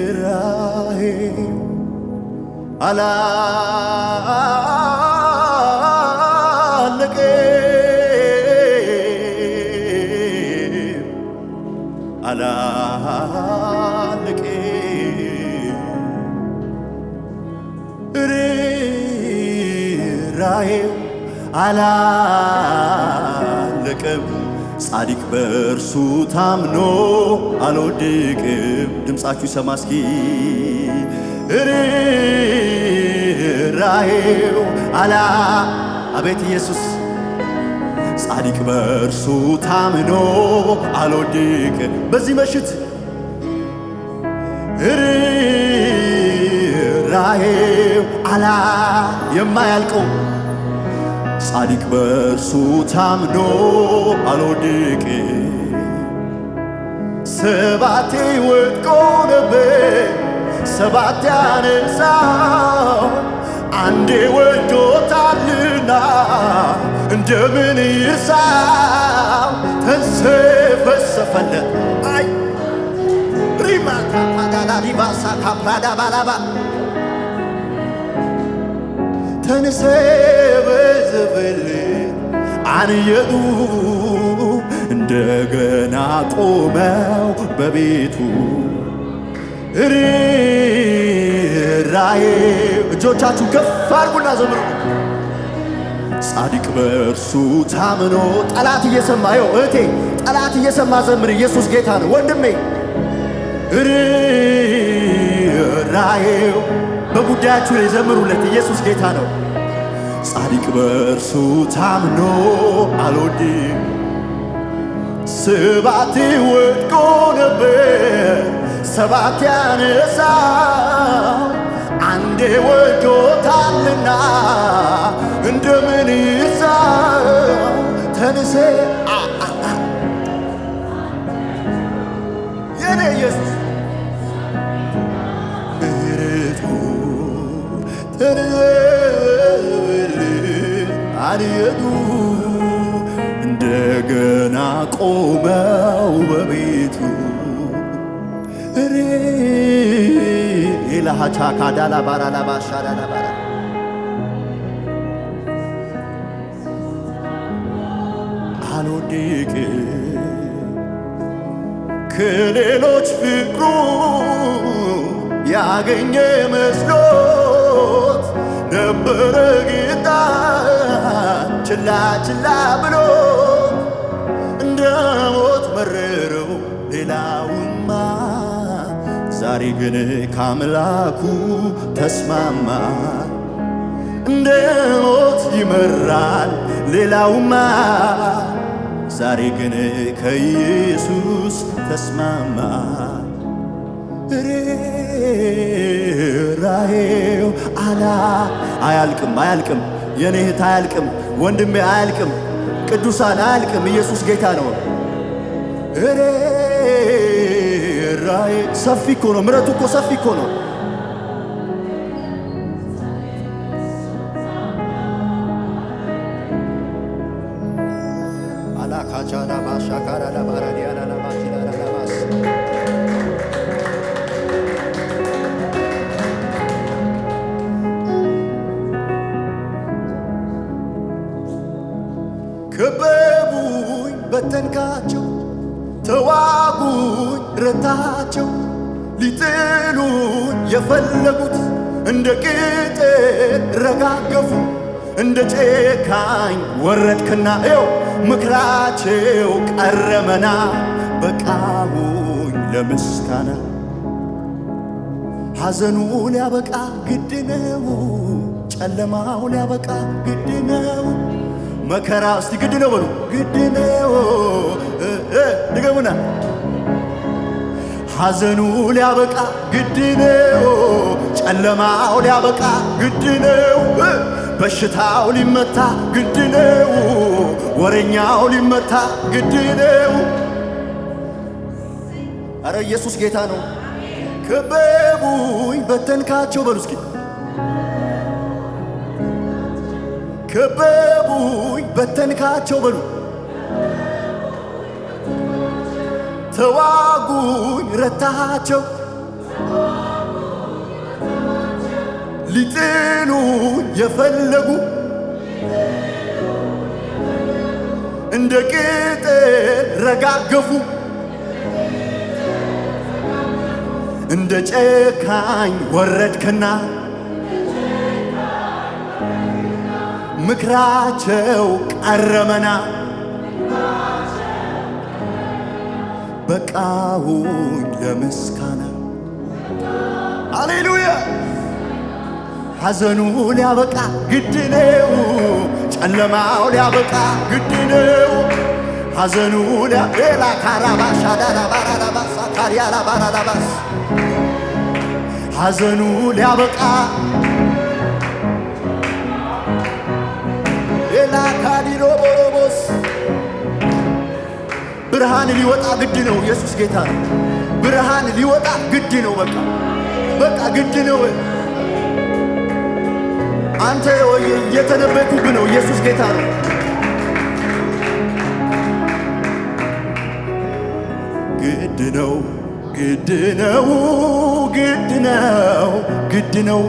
ርኅራኄ ርኅራኄው አላለቀም። ጻድቅ በእርሱ ታምኖ አልወድቅም። ድምፃችሁ ይሰማ እስኪ። ርኅራኄው አቤት ኢየሱስ። ጻድቅ በእርሱ ታምኖ አልወድቅም። በዚህ ምሽት ርኅራኄው የማያልቀው ጻድቅ በእርሱ ታምኖ አልወድቅም። ሰባቴ ወድቆ ነበር ሰባት ያነሳው፣ አንዴ ወዶታልና እንደምን ይርሳው። ተንሰፈሰፈለት አይ ሪማታ ማዳላ ሪባሳ ካፕራዳ ባላባ ተንሰበሰበለት አንየቱ እንደገና ቆመው በቤቱ። ርኅራኄ እጆቻችሁ ከፍ አድርጉና ዘምሩ። ጻድቅ በእርሱ ታምኖ ጠላት እየሰማ እህቴ ጠላት እየሰማ ዘምር። ኢየሱስ ጌታ ነው ወንድሜ። ርኅራኄው በጉዳያችሁ ላይ ዘምሩለት። ኢየሱስ ጌታ ነው። ጻድቅ በእርሱ ታምኖ አልወድቅም። ሰባት ወድቆ ነበር ሰባት ያነሳው፣ አንዴ ወዶታልና እንደምን ይርሳው። ተነሴ የኔ ኢየሱስ ምሕረቱ አንየቱ እንደገና ቆመው በቤቱ። ኢላሃቻ ካዳላ ባራላ ባሻዳላ ባራ አልወድቅም ከሌሎች ፍቅሩ ያገኘ መስሎት ነበረ ጌታ ችላ ችላ ብሎ እንደ ሞት መረረው ሌላውማ። ዛሬ ግን ከአምላኩ ተስማማ። እንደ ሞት ይመራል ሌላውማ፣ ዛሬ ግን ከኢየሱስ ተስማማ። ርኅራኄው አያልቅም አያልቅም። የኔ እህት አያልቅም፣ ወንድሜ አያልቅም፣ ቅዱሳን አያልቅም። ኢየሱስ ጌታ ነው። ርኅራኄ ሰፊ እኮ ነው። ምሕረቱ እኮ ሰፊ እኮ ነው። አላካቻና ማሻካራ ለባራዲያና ለማኪና ለባስ ከበቡኝ በተንካቸው፣ ተዋጉኝ ረታቸው። ሊጥሉኝ የፈለጉት እንደ ቅጠል ረጋገፉ። እንደ ጨካኝ ወረድክና እየው ምክራቸው ቀረመና። በቃሁኝ ለምስጋና ሐዘኑ ሊያበቃ ግድ ነው፣ ጨለማው ሊያበቃ ግድ ነው። መከራ እስቲ ግድ ነው በሉ፣ ግድ ነው ድገሙና። ሐዘኑ ሊያበቃ ግድ ነው፣ ጨለማው ሊያበቃ ግድ ነው። በሽታው ሊመታ ግድ ነው፣ ወረኛው ሊመታ ግድ ነው። አረ ኢየሱስ ጌታ ነው። ከበቡኝ በተንካቸው በሉ እስኪ። ከበቡኝ በተንካቸው በሉ። ተዋጉኝ ረታቸው ሊጥሉኝ የፈለጉ እንደ ቅጠል ረጋገፉ እንደ ጨካኝ ወረድክና ምክራቸው ቀረመና በቃሁኝ ለምስጋና ሃሌሉያ ሐዘኑ ሊያበቃ ግድ ነው ጨለማው ሊያበቃ ግድ ነው ሐዘኑ ሊያበቃ ካራባሻ ዳራባራባሳ ካሪያራባራባስ ሐዘኑ ሊያበቃ ኤላ ካዲሮ ቦሮቦስ ብርሃን ሊወጣ ግድ ነው ኢየሱስ ጌታ ነው ብርሃን ሊወጣ ግድ ነው በቃ ግድ ነው አንተ የተነበየኩብህ ነው ኢየሱስ ጌታ ነው ግድ ነው ግድ ነው ግድ ነው ግድ ነው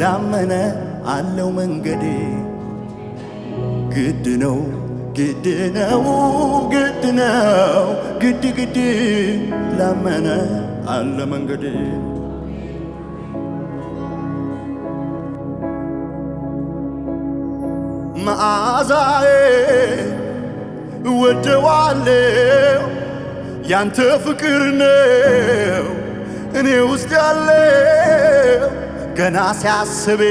ላመነ አለው መንገዴ ግድ ነው ግድ ነው ግድ ነው ግድ ላመነ አለ መንገዴ መዓዛዬ እወደዋለሁ ያንተ ፍቅር ነው እኔ ውስጥ ያለው ገና ሲያስቤ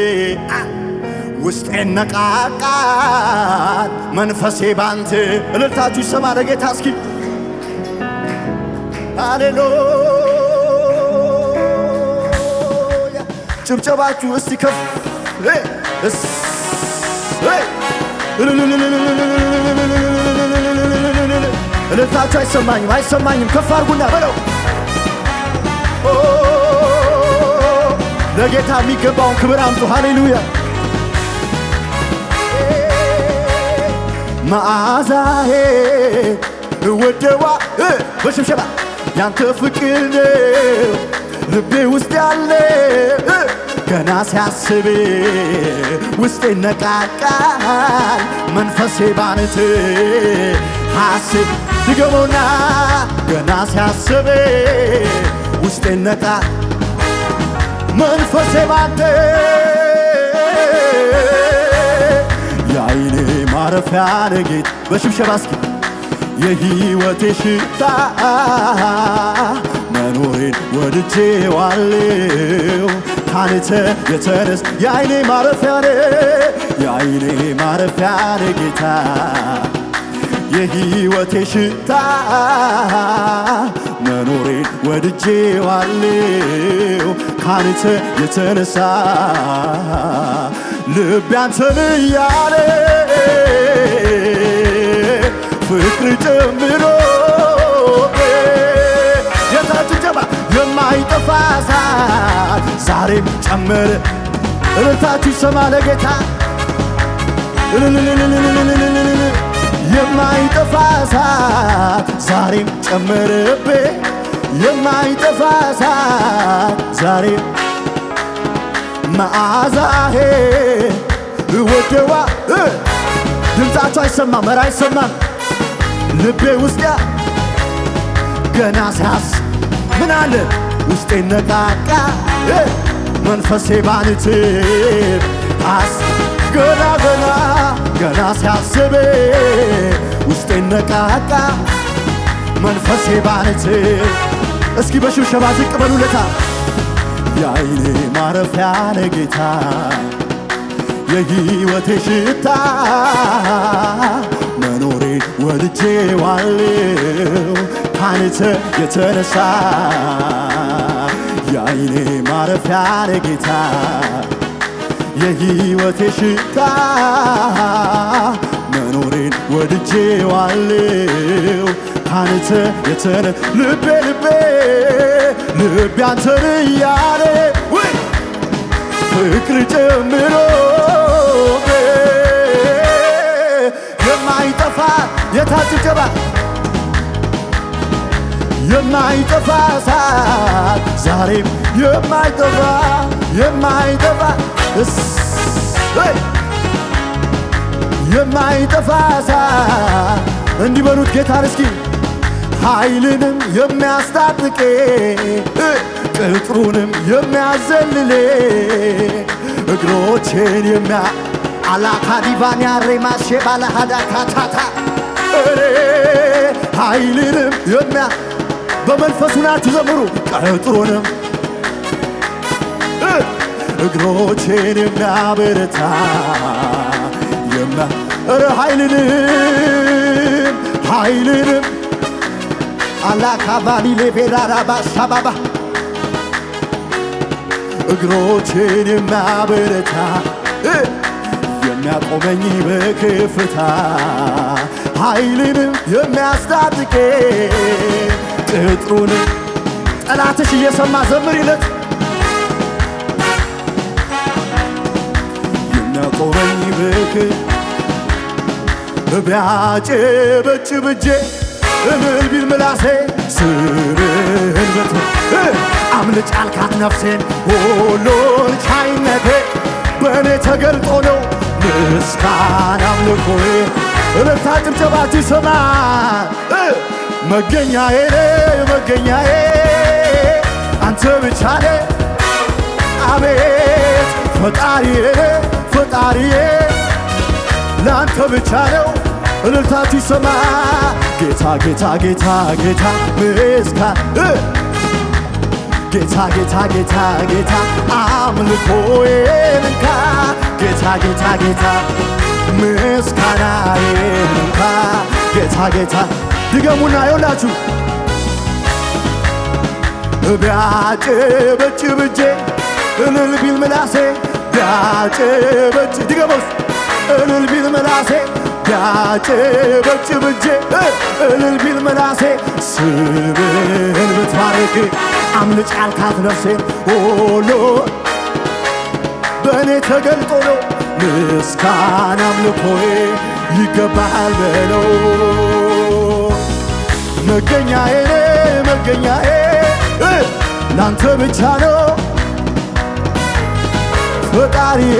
ውስጤ ነቃቃል መንፈሴ ባንተ እልልታችሁ ይሰማ ለጌታ እስኪ ሃሌሉያ ጭብጨባችሁ እስቲ ከፍ እልልታችሁ አይሰማኝም ከፍ አድርጉና በለው ለጌታ የሚገባውን ክብር አምጡ ሃሌሉያ መዓዛዬ እወደዋ በሽብሸባ ያንተ ፍቅር ነው ልቤ ውስጥ ያለ ገና ሲያስብ ውስጤ ነቃቃል መንፈሴ ባንተ ሐሴት ድገመውና ገና ሲያስብ ውስጤ ነቃ መንፈሴ ባንተ የዓይኔ ማረፊያ ነህ ጌታ በሽብሸባ እስኪ የሕይወቴ ሽታ መኖሬን ወድጄዋለሁ ካንተ የተነሳ የዓይኔ ማረፊያ ነህ ጌታ የሕይወቴ ሽታ መኖሬን ወድጄዋለሁ ካንተ የተነሳ ልቤ አንተን እያለ ፍቅር ጨምሮ የታችጀባ የማይጠፋ እሳት ዛሬም ጨመረ እልልታችሁ ይሰማ ለጌታ የማይጠፋ እሳት ዛሬም ጨመረብኝ የማይጠፋ እሳት ዛሬም መዓዛዬ እወደዋ ድምፃችሁ አይሰማም ኧረ አይሰማም ልቤ ውስጥ ገና ሲያስ ምን አለ ውስጤ ነቃቃ መንፈሴ ባንተ ገና ሲያስብ ውስጤ ነቃቃ መንፈሴ ባንተ እስኪ በሽብሸባ ዝቅ በሉለታ የዓይኔ ማረፊያ ነህ ጌታ የሕይወቴ ሽታ መኖሬን ወድጄዋለሁ ካንተ የተነሳ የዓይኔ ማረፊያ ነህ ጌታ የሕይወቴ ሽታ መኖሬን ወድጄዋለሁ ካንተ የተነሳ ልቤ አንተን እያለ ፍቅር ጨምሮ የማይጠፋ የታችጀባ የማይጠፋ እሳት ዛሬም የማይጠፋ የማይጠፋ እሳት እንዲበሉት ጌታን እስኪ ኃይልንም የሚያስታጥቅ ቅጥሩንም የሚያዘልል እግሮቼን አላካዲቫን ያሬማሼ ባለሃዳካታታ ኃይልንም በመንፈሱ ናችሁ ዘምሩ ቅጥሩንም እግሮቼን የሚያበረታ ኃይልንም አላካባሊ ሌቬራራባ ሻባባ እግሮቼን የሚያበረታ የሚያቆመኝ በክፍታ ኃይልንም የሚያስታጥቅ ቅጥሩንም ጠላትሽ እየሰማ ዘምሪለት የሚያቆመኝ ቢያጨበጭብ እጄ እልል ቢል ምላሴ ስምህን አምልጭ አልካት ነፍሴን ሁሉን ቻይነቴ በእኔ ተገልጦ ነው ምስጋና አምልኮዬ እልልታ ጭብጨባት ይሰማ መገኛዬ አንተ ብቻ ነህ አቤት ፈጣሪዬ ለአንተ ብቻ ነው እልልታችሁ ይሰማ ጌታ ምስጋና ጌታ አምልኮዬን እንካ ጌታ ምስጋናዬን እንካ ጌታ ድገሙና ይውላችሁ ቢያጨበጭብ እጄ እልል ቢል ምላሴ ድገሙስ እልል ቢል ምላሴ ቢያጨበጭብ እጄ እልል ቢል ምላሴ ስምህን ብትባርክ አምልጭ ያልካት ነፍሴን ሁሉ በእኔ ተገልጦ ነው ምስጋና አምልኮዬ ይገባሃል በለው መገኛዬ ላንተ ብቻ ነው ፈጣሪዬ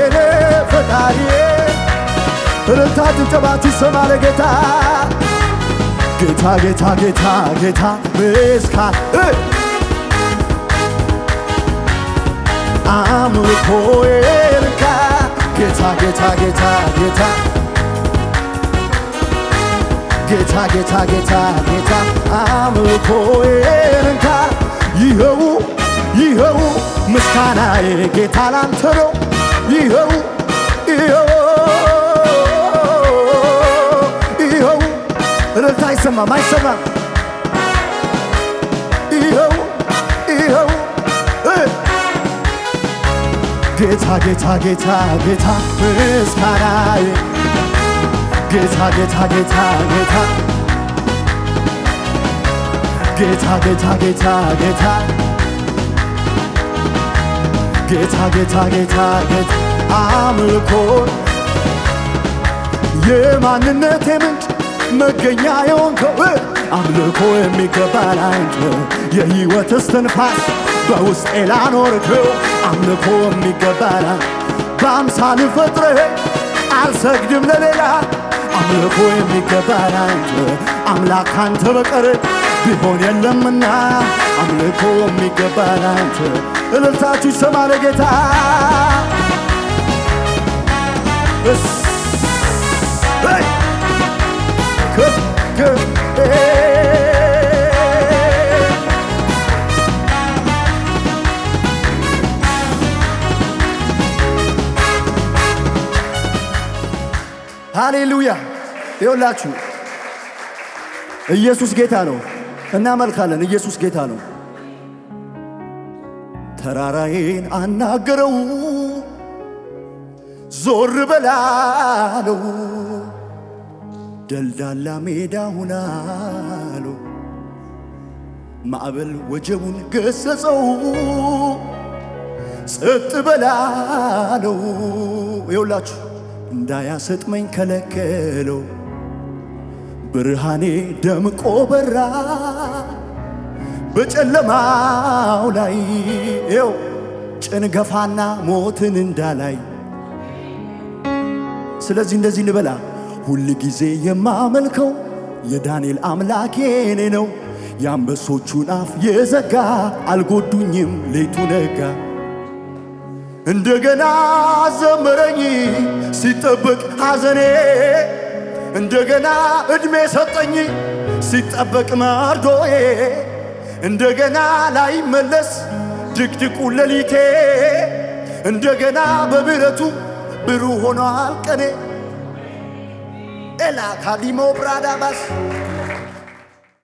እልልታ ጭብጨባት ይሰማ ለጌታ ምስጋና አምልኮዬን እንካ ጌታ አምልኮዬን እንካ ይኸው ምስጋናዬ ጌታ ላንተ ነው ይኸው እልልታ አይሰማም ይኸው ጌታ ምስጋናዬ ጌታ አምልኮ የማንነቴ ምንጭ መገኛ የሆንከው አምልኮ የሚገባ ላንተ የሕይወት እስትንፋስ በውስጤ ላኖርከው አምልኮ የሚገባ በአምሳል ፈጥረህ አልሰግድም ለሌላ አምልኮ የሚገባ ላንተ አምላክ ካንተ በቀር ቢሆን የለምና አምልኮ የሚገባ ላንተ እልልታችሁ ይሰማ ለጌታ ሃሌሉያ ይኸውላችሁ ኢየሱስ ጌታ ነው እናመልካለን ኢየሱስ ጌታ ነው ተራራዬን አናገረው ዞር በላለው ደልዳላ ሜዳ ሁናለው ማዕበል ወጀቡን ገሰጸው ጸጥ በላለው ይኸውላችሁ እንዳያሰጥመኝ ከለከለው ብርሃኔ ደምቆ በራ በጨለማው ላይ ይው ጭንገፋና ሞትን እንዳላይ ስለዚህ እንደዚህ እንበላ ሁል ጊዜ የማመልከው የዳንኤል አምላክ የኔ ነው የአንበሶቹን አፍ የዘጋ አልጎዱኝም ሌቱ ነጋ እንደገና ዘመረኝ ሲጠበቅ ሐዘኔ እንደገና እድሜ ሰጠኝ ሲጠበቅ መርዶዬ እንደገና ላይ መለስ ድቅድቁ ሌሊቴ እንደገና በምህረቱ ብሩህ ሆኗል ቀኔ ኤላ ካሊሞ ብራዳባስ